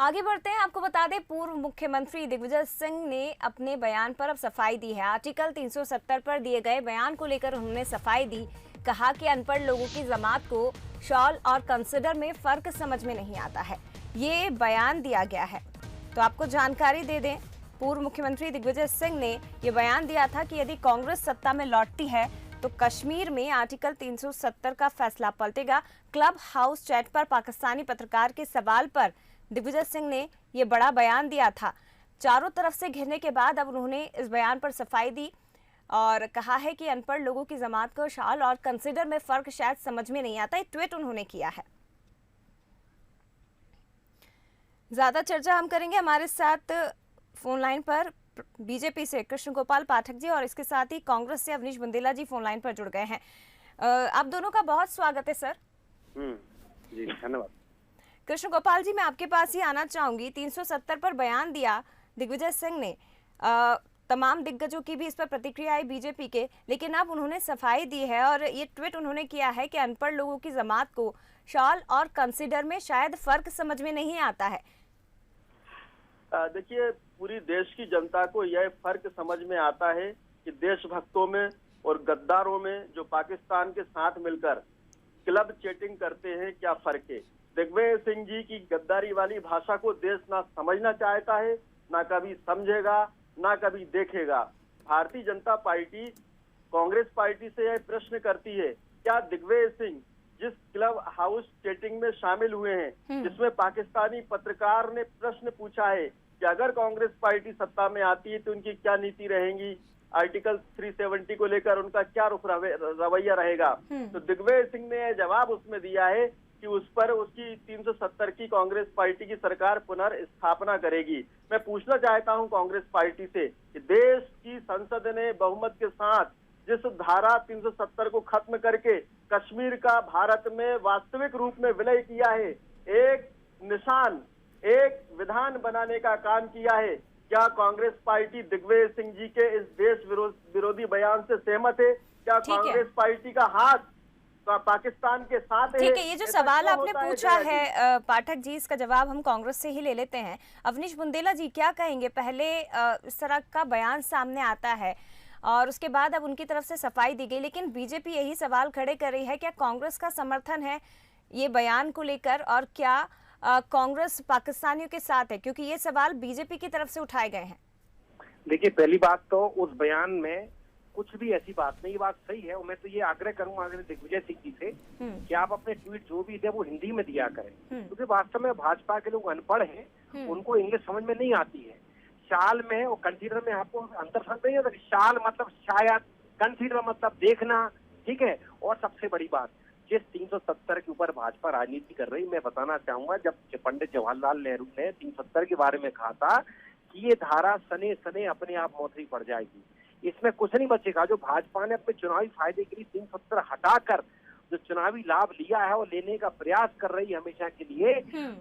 आगे बढ़ते हैं। आपको बता दें, पूर्व मुख्यमंत्री दिग्विजय सिंह ने अपने बयान पर अब सफाई दी है। आर्टिकल 370 पर दिए गए बयान को लेकर उन्होंने सफाई दी। कहा कि अनपढ़ लोगों की जमात को शॉल और कंसिडर में फर्क समझ में नहीं आता है। ये बयान दिया गया है। तो आपको जानकारी दे दें, पूर्व मुख्यमंत्री दिग्विजय सिंह ने ये बयान दिया था कि यदि कांग्रेस सत्ता में लौटती है तो कश्मीर में आर्टिकल 370 का फैसला पलटेगा। क्लब हाउस चैट पर पाकिस्तानी पत्रकार के सवाल पर दिग्विजय सिंह ने ये बड़ा बयान दिया था। चारों तरफ से घेरने के बाद अब उन्होंने इस बयान पर सफाई दी और कहा है कि अनपढ़ लोगों की जमात को शाल और कंसिडर में फर्क शायद समझ में नहीं आता। एक ट्वीट उन्होंने किया है। ज्यादा चर्चा हम करेंगे। हमारे साथ फोन लाइन पर बीजेपी से कृष्ण गोपाल पाठक जी और इसके साथ ही कांग्रेस से अवनीश बुंदेला जी फोन लाइन पर जुड़ गए हैं। आप दोनों का बहुत स्वागत है सर। जी धन्यवाद। कृष्ण गोपाल जी, मैं आपके पास ही आना चाहूंगी। 370 पर बयान दिया दिग्विजय सिंह ने। तमाम दिग्गजों की भी इस पर प्रतिक्रिया आई बीजेपी के, लेकिन अब उन्होंने सफाई दी है और ये ट्वीट उन्होंने किया है कि अनपढ़ लोगों की जमात को शॉल और कंसिडर में शायद फर्क समझ में नहीं आता है। देखिए, पूरी देश की जनता को यह फर्क समझ में आता है कि देशभक्तों में और गद्दारों में जो पाकिस्तान के साथ मिलकर क्लब चैटिंग करते हैं, क्या फर्क है। दिग्विजय सिंह जी की गद्दारी वाली भाषा को देश ना समझना चाहता है, ना कभी समझेगा, ना कभी देखेगा। भारतीय जनता पार्टी कांग्रेस पार्टी से यह प्रश्न करती है, क्या दिग्विजय सिंह जिस क्लब हाउस चैटिंग में शामिल हुए हैं, जिसमें पाकिस्तानी पत्रकार ने प्रश्न पूछा है कि अगर कांग्रेस पार्टी सत्ता में आती है तो उनकी क्या नीति रहेगी, आर्टिकल 370 को लेकर उनका क्या रुख रवैया रहेगा। तो दिग्विजय सिंह ने यह जवाब उसमें दिया है कि उस पर उसकी 370 की कांग्रेस पार्टी की सरकार पुनर्स्थापना करेगी। मैं पूछना चाहता हूं कांग्रेस पार्टी से कि देश की संसद ने बहुमत के साथ जिस धारा 370 को खत्म करके कश्मीर का भारत में वास्तविक रूप में विलय किया है, एक निशान, एक विधान बनाने का काम किया है, क्या कांग्रेस पार्टी दिग्विजय सिंह जी के इस देश विरोधी बयान से सहमत है? क्या कांग्रेस पार्टी का हाथ पाकिस्तान के साथ है? ठीक है, ये जो सवाल आपने पूछा है पाठक जी, इसका जवाब हम कांग्रेस से ही ले लेते हैं। अवनीश बुंदेला जी, क्या कहेंगे? पहले इस तरह का बयान सामने आता है और उसके बाद अब उनकी तरफ से सफाई दी गई, लेकिन बीजेपी यही सवाल खड़े कर रही है, क्या कांग्रेस का समर्थन है ये बयान को लेकर और क्या कांग्रेस पाकिस्तानियों के साथ है? क्योंकि ये सवाल बीजेपी की तरफ से उठाए गए हैं। देखिए, पहली बात तो उस बयान में कुछ भी ऐसी बात नहीं, ये बात सही है और मैं तो ये आग्रह करूंगा दिग्विजय सिंह जी से कि आप अपने ट्वीट जो भी दे वो हिंदी में दिया करें, क्योंकि वास्तव में भाजपा के लोग अनपढ़ हैं, उनको इंग्लिश समझ में नहीं आती है। शाल में और कंसीडर में आपको अंतर समझ नहीं आता। शाल मतलब शायद, कंसीडर मतलब देखना, ठीक है। और सबसे बड़ी बात, जिस 370 के ऊपर भाजपा राजनीति कर रही, मैं बताना चाहूंगा, जब पंडित जवाहरलाल नेहरू ने 370 के बारे में कहा था कि ये धारा सने सने अपने आप मौतरी पड़ जाएगी, इसमें कुछ नहीं बचेगा। जो भाजपा ने अपने चुनावी फायदे के लिए 370 हटाकर जो चुनावी लाभ लिया है और लेने का प्रयास कर रही है हमेशा के लिए,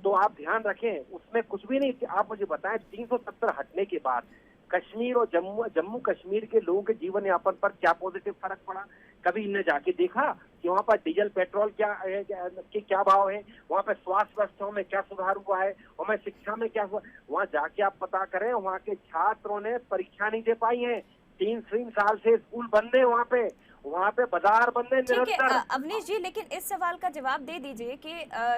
तो आप ध्यान रखें उसमें कुछ भी नहीं। आप मुझे बताएं, 370 हटने के बाद कश्मीर और जम्मू कश्मीर के लोगों के जीवन यापन पर क्या पॉजिटिव फर्क पड़ा? कभी इन्हें जाके देखा कि वहाँ पर डीजल पेट्रोल क्या भाव है, वहाँ पे स्वास्थ्य व्यवस्थाओं में क्या सुधार हुआ है, और मैं शिक्षा में क्या हुआ? वहाँ जाके आप पता करें, वहाँ के छात्रों ने परीक्षा नहीं दे पाई है, 3 साल से स्कूल बंद है, वहाँ पे बाजार बंद है निरंतर। अवनीश जी, लेकिन इस सवाल का जवाब दे दीजिए कि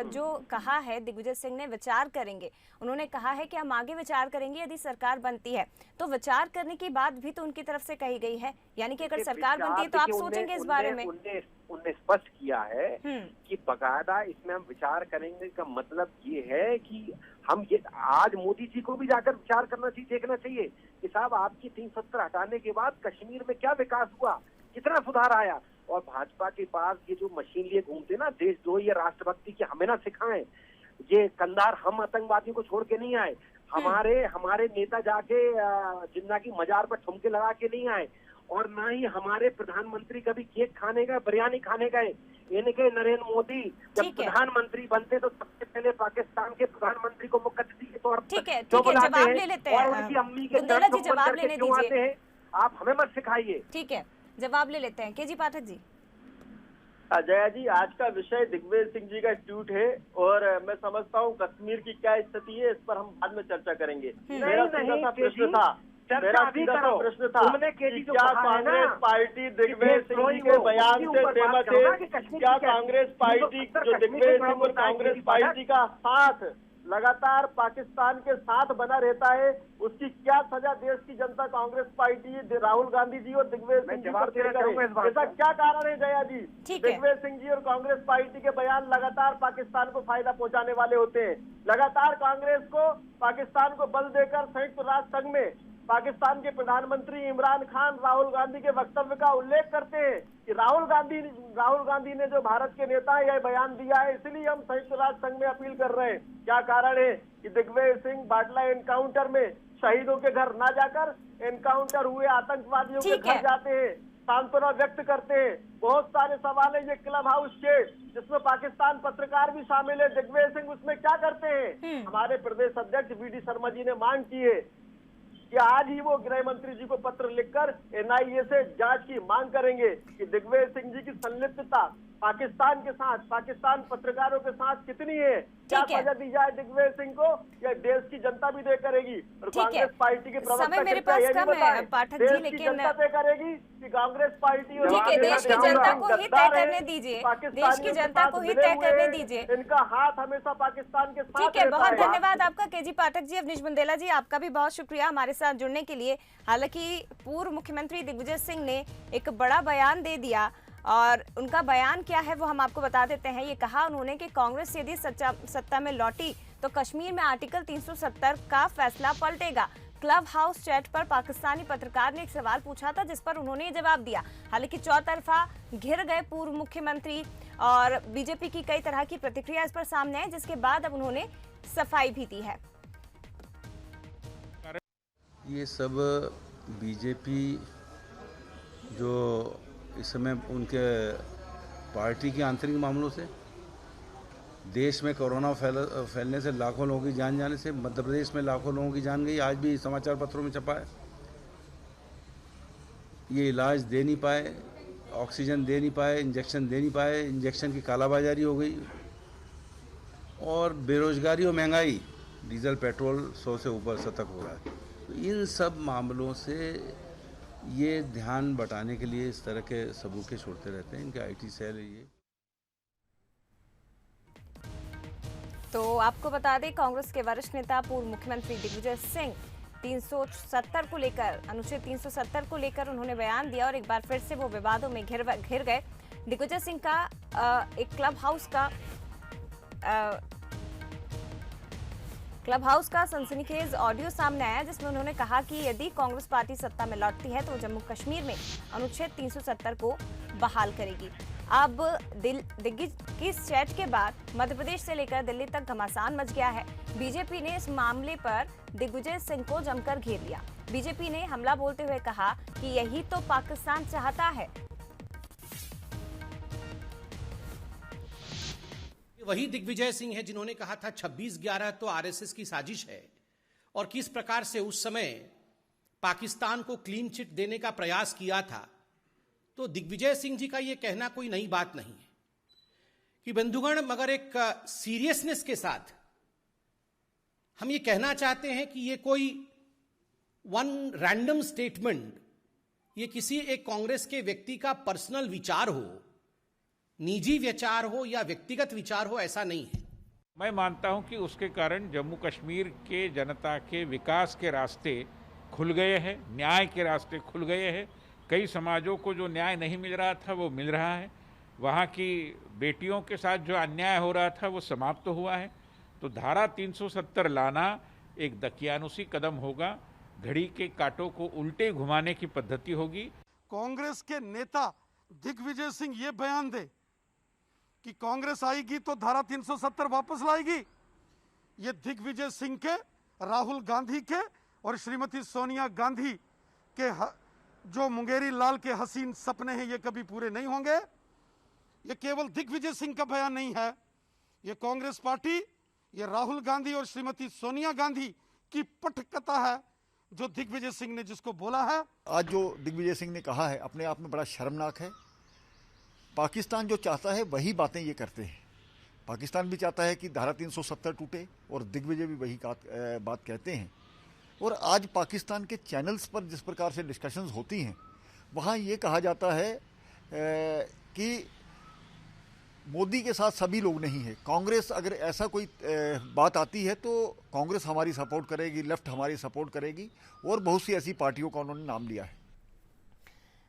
जो कहा है दिग्विजय सिंह ने, विचार करेंगे। उन्होंने कहा है कि हम आगे विचार करेंगे यदि सरकार बनती है, तो विचार करने की बात भी तो उनकी तरफ से कही गई है, यानी कि अगर सरकार बनती है तो आप सोचेंगे इस बारे में। उनने स्पष्ट किया है कि बकायदा इसमें हम विचार करेंगे का मतलब ये है कि हम ये आज मोदी जी को भी जाकर विचार करना चाहिए, देखना चाहिए कि साहब आपकी 370 हटाने के बाद कश्मीर में क्या विकास हुआ, कितना सुधार आया। और भाजपा के पास ये जो मशीन लिए घूमते ना देशद्रोह, ये राष्ट्रभक्ति की हमें ना सिखाएं। ये कंधार हम आतंकवादियों को छोड़ के नहीं आए, हमारे नेता जाके जिन्ना की मजार पर ठुमके लगा के नहीं आए, और ना ही हमारे प्रधानमंत्री कभी केक खाने गए, बिरयानी खाने गए। इनके नरेंद्र मोदी जब प्रधानमंत्री बनते तो सबसे पहले पाकिस्तान के प्रधानमंत्री को मुख्य अतिथि के तौर पर जवाब ले लेते हैं, और उनकी अम्मी के जवाब लेने दीजिए। आप हमें मत सिखाइए। ठीक है, जवाब ले लेते हैं। केजी पाठक जी। जया जी, आज का विषय दिग्विजय सिंह जी का ट्वीट है और मैं समझता हूँ कश्मीर की क्या स्थिति है इस पर हम बाद में चर्चा करेंगे। मेरा सीधा सा प्रश्न था कि क्या कांग्रेस पार्टी दिग्विजय सिंह जी के बयान से सहमत है? क्या कांग्रेस पार्टी जो दिग्विजय सिंह और कांग्रेस पार्टी का साथ लगातार पाकिस्तान के साथ बना रहता है, उसकी क्या सजा देश की जनता कांग्रेस पार्टी, राहुल गांधी जी और दिग्विजय सिंह जी पर देकर, ऐसा क्या कारण है जया जी? दिग्विजय सिंह जी और कांग्रेस पार्टी के बयान लगातार पाकिस्तान को फायदा पहुंचाने वाले होते हैं। लगातार कांग्रेस को पाकिस्तान को बल देकर संयुक्त राष्ट्र संघ में पाकिस्तान के प्रधानमंत्री इमरान खान राहुल गांधी के वक्तव्य का उल्लेख करते हैं कि राहुल गांधी ने जो भारत के नेता है यह बयान दिया है, इसलिए हम संयुक्त राष्ट्र संघ में अपील कर रहे हैं। क्या कारण है कि दिग्विजय सिंह बाटला एनकाउंटर में शहीदों के घर ना जाकर एनकाउंटर हुए आतंकवादियों के घर जाते हैं, सांत्वना व्यक्त करते हैं? बहुत सारे सवाल है। ये क्लब हाउस चेट जिसमें पाकिस्तान पत्रकार भी शामिल है, दिग्विजय सिंह उसमें क्या करते हैं? हमारे प्रदेश अध्यक्ष वी डी शर्मा जी ने मांग की है कि आज ही वो गृह मंत्री जी को पत्र लिखकर एनआईए से जांच की मांग करेंगे कि दिग्विजय सिंह जी की संलिप्तता पाकिस्तान के साथ, पाकिस्तान पत्रकारों के साथ कितनी है? क्या सजा दी जाए दिग्विजय सिंह को? यह देश की जनता भी तय करेगी और कांग्रेस पार्टी के प्रवक्ता मेरे पास कम है पाठक जी, लेकिन जनता तय करेगी कि कांग्रेस पार्टी और देश की जनता को ही तय करने दीजिए, देश की जनता को ही तय करने दीजिए। इनका हाथ हमेशा पाकिस्तान के साथ। ठीक है, बहुत धन्यवाद आपका केजी पाठक जी। अवनीश बुंदेला जी, आपका भी बहुत शुक्रिया हमारे साथ जुड़ने के लिए। हालांकि पूर्व मुख्यमंत्री दिग्विजय सिंह ने एक बड़ा बयान दे दिया और उनका बयान क्या है वो हम आपको बता देते हैं। ये कहा उन्होंने कि कांग्रेस यदि सत्ता में लौटी तो कश्मीर में आर्टिकल 370 का फैसला पलटेगा। क्लब हाउस चैट पर पाकिस्तानी पत्रकार ने एक सवाल पूछा था जिस पर उन्होंने जवाब दिया। हालांकि चौतरफा घिर गए पूर्व मुख्यमंत्री और बीजेपी की कई तरह की प्रतिक्रिया इस पर सामने आई, जिसके बाद अब उन्होंने सफाई भी दी है। ये सब बीजेपी जो इस समय उनके पार्टी के आंतरिक मामलों से, देश में कोरोना फैलने से लाखों लोगों की जान जाने से, मध्य प्रदेश में लाखों लोगों की जान गई, आज भी समाचार पत्रों में छपा है। ये इलाज दे नहीं पाए, ऑक्सीजन दे नहीं पाए, इंजेक्शन दे नहीं पाए, इंजेक्शन की कालाबाजारी हो गई और बेरोजगारी और महंगाई, डीजल पेट्रोल 100 से ऊपर शतक हो रहा है। तो इन सब मामलों से ये ध्यान बटाने के लिए इस तरह के सबूके छोड़ते रहते हैं, इनके आईटी सेल है ये। तो आपको बता दें, कांग्रेस के वरिष्ठ नेता पूर्व मुख्यमंत्री दिग्विजय सिंह 370 को लेकर, अनुच्छेद 370 को लेकर उन्होंने बयान दिया और एक बार फिर से वो विवादों में घिर गए। दिग्विजय सिंह का एक क्लब हाउस का सनसनीखेज ऑडियो सामने आया जिसमें उन्होंने कहा कि यदि कांग्रेस पार्टी सत्ता में लौटती है तो जम्मू कश्मीर में अनुच्छेद 370 को बहाल करेगी। अब दिग्विजय की इस चैट के बाद मध्य प्रदेश से लेकर दिल्ली तक घमासान मच गया है। बीजेपी ने इस मामले पर दिग्विजय सिंह को जमकर घेर लिया। बीजेपी ने हमला बोलते हुए कहा कि यही तो पाकिस्तान चाहता है। वही दिग्विजय सिंह है जिन्होंने कहा था 26/11 तो आरएसएस की साजिश है और किस प्रकार से उस समय पाकिस्तान को क्लीन चिट देने का प्रयास किया था। तो दिग्विजय सिंह जी का यह कहना कोई नई बात नहीं है कि बंधुगण, मगर एक सीरियसनेस के साथ हम ये कहना चाहते हैं कि ये कोई वन रैंडम स्टेटमेंट, ये किसी एक कांग्रेस के व्यक्ति का पर्सनल विचार हो, निजी विचार हो या व्यक्तिगत विचार हो, ऐसा नहीं है। मैं मानता हूं कि उसके कारण जम्मू कश्मीर के जनता के विकास के रास्ते खुल गए हैं, न्याय के रास्ते खुल गए हैं। कई समाजों को जो न्याय नहीं मिल रहा था वो मिल रहा है। वहाँ की बेटियों के साथ जो अन्याय हो रहा था वो समाप्त हुआ है। तो धारा 370 लाना एक दकियानुसी कदम होगा, घड़ी के कांटों को उल्टे घुमाने की पद्धति होगी। कांग्रेस के नेता दिग्विजय सिंह ये बयान दे कि कांग्रेस आएगी तो धारा 370 वापस लाएगी, ये दिग्विजय सिंह के, राहुल गांधी के और श्रीमती सोनिया गांधी के जो मुंगेरी लाल के हसीन सपने हैं ये कभी पूरे नहीं होंगे। ये केवल दिग्विजय सिंह का बयान नहीं है, ये कांग्रेस पार्टी, ये राहुल गांधी और श्रीमती सोनिया गांधी की पटकथा है जो दिग्विजय सिंह ने जिसको बोला है। आज जो दिग्विजय सिंह ने कहा है अपने आप में बड़ा शर्मनाक है। पाकिस्तान जो चाहता है वही बातें ये करते हैं। पाकिस्तान भी चाहता है कि धारा 370 टूटे और दिग्विजय भी वही बात कहते हैं। और आज पाकिस्तान के चैनल्स पर जिस प्रकार से डिस्कशंस होती हैं, वहाँ ये कहा जाता है कि मोदी के साथ सभी लोग नहीं हैं। कांग्रेस, अगर ऐसा कोई बात आती है तो कांग्रेस हमारी सपोर्ट करेगी, लेफ्ट हमारी सपोर्ट करेगी, और बहुत सी ऐसी पार्टियों का उन्होंने नाम लिया है।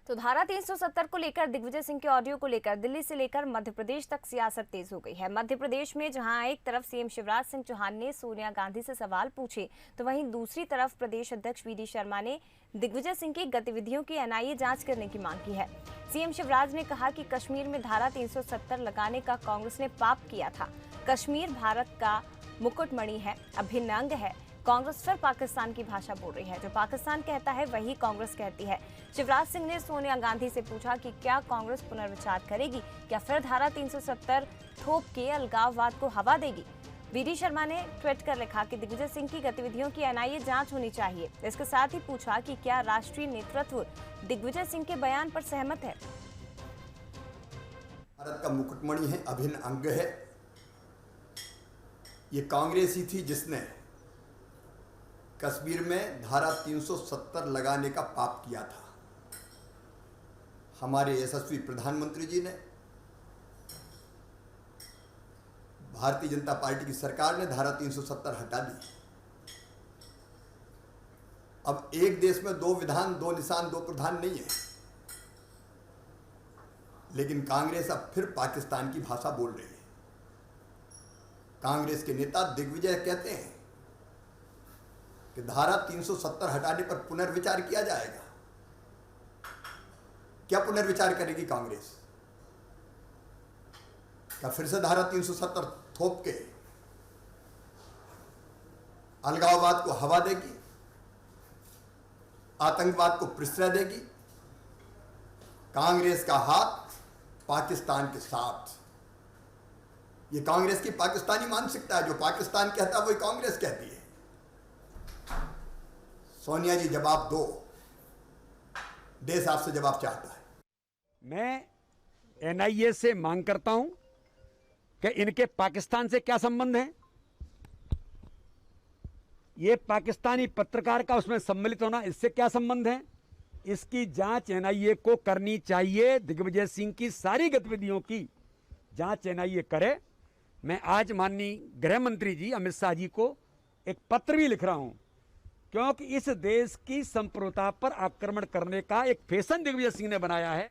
तो धारा 370 को लेकर दिग्विजय सिंह के ऑडियो को लेकर दिल्ली से लेकर मध्य प्रदेश तक सियासत तेज हो गई है। मध्य प्रदेश में जहां एक तरफ सीएम शिवराज सिंह चौहान ने सोनिया गांधी से सवाल पूछे, तो वहीं दूसरी तरफ प्रदेश अध्यक्ष वी डी शर्मा ने दिग्विजय सिंह की गतिविधियों की एनआईए जांच करने की मांग की है। सीएम शिवराज ने कहा कि कश्मीर में धारा 370 लगाने का कांग्रेस ने पाप किया था। कश्मीर भारत का मुकुटमणि है, अभिन्न अंग है। कांग्रेस फिर पाकिस्तान की भाषा बोल रही है। जो पाकिस्तान कहता है वही कांग्रेस कहती है। शिवराज सिंह ने सोनिया गांधी से पूछा कि क्या कांग्रेस पुनर्विचार करेगी, क्या फिर धारा 370 थोप के अलगाववाद को हवा देगी। वी.डी. शर्मा ने ट्वीट कर लिखा कि दिग्विजय सिंह की गतिविधियों की एनआईए जांच होनी चाहिए। इसके साथ ही पूछा कि क्या राष्ट्रीय नेतृत्व दिग्विजय सिंह के बयान पर सहमत है। भारत का मुकुटमणि है, अभिन्न अंग है। ये कांग्रेस ही थी जिसने कश्मीर में धारा 370 लगाने का पाप किया था। हमारे यशस्वी प्रधानमंत्री जी ने, भारतीय जनता पार्टी की सरकार ने धारा 370 हटा दी। अब एक देश में दो विधान, दो निशान, दो प्रधान नहीं है। लेकिन कांग्रेस अब फिर पाकिस्तान की भाषा बोल रही है। कांग्रेस के नेता दिग्विजय कहते हैं कि धारा 370 हटाने पर पुनर्विचार किया जाएगा। क्या पुनर्विचार करेगी कांग्रेस? क्या फिर से धारा 370 थोप के अलगाववाद को हवा देगी, आतंकवाद को प्रश्रय देगी? कांग्रेस का हाथ पाकिस्तान के साथ। ये कांग्रेस की पाकिस्तानी मानसिकता है। जो पाकिस्तान कहता है वही कांग्रेस कहती है। सोनिया जी जवाब दो, देश आपसे जवाब चाहता है। मैं एनआईए से मांग करता हूं कि इनके पाकिस्तान से क्या संबंध है। ये पाकिस्तानी पत्रकार का उसमें सम्मिलित होना, इससे क्या संबंध है। इसकी जांच एनआईए को करनी चाहिए। दिग्विजय सिंह की सारी गतिविधियों की जांच एनआईए करे। मैं आज माननीय गृह मंत्री जी अमित शाह जी को एक पत्र भी लिख रहा हूं, क्योंकि इस देश की संप्रभुता पर आक्रमण करने का एक फैशन दिग्विजय सिंह ने बनाया है।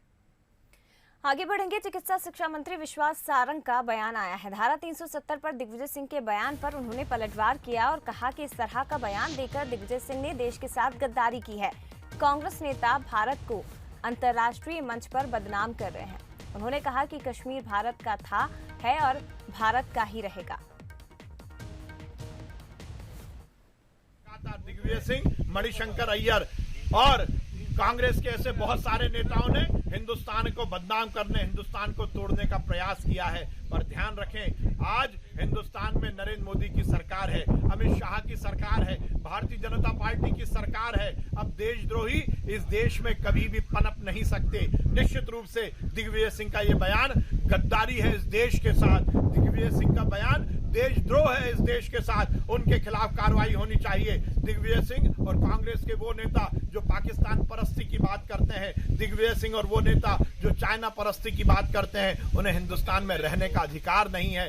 आगे बढ़ेंगे। चिकित्सा शिक्षा मंत्री विश्वास सारंग का बयान आया है। धारा 370 पर दिग्विजय सिंह के बयान पर उन्होंने पलटवार किया और कहा कि इस तरह का बयान देकर दिग्विजय सिंह ने देश के साथ गद्दारी की है। कांग्रेस नेता भारत को अंतर्राष्ट्रीय मंच पर बदनाम कर रहे हैं। उन्होंने कहा कि कश्मीर भारत का था, है और भारत का ही रहेगा। दिग्विजय सिंह, मणिशंकर अय्यर और कांग्रेस के ऐसे बहुत सारे नेताओं ने हिंदुस्तान को बदनाम करने, हिंदुस्तान को तोड़ने का प्रयास किया है। पर ध्यान रखें, आज हिंदुस्तान में नरेंद्र मोदी की सरकार है, अमित शाह की सरकार है, भारतीय जनता पार्टी की सरकार है। अब देशद्रोही इस देश में कभी भी पनप नहीं सकते। निश्चित रूप से दिग्विजय सिंह का ये बयान गद्दारी है इस देश के साथ। दिग्विजय सिंह का बयान देशद्रोह है इस देश के साथ। उनके खिलाफ कार्रवाई होनी चाहिए। दिग्विजय सिंह और कांग्रेस के वो नेता जो पाकिस्तान परस्ती की बात करते हैं, दिग्विजय सिंह और वो नेता जो चाइना परस्ती की बात करते हैं, उन्हें हिंदुस्तान में रहने का अधिकार नहीं है।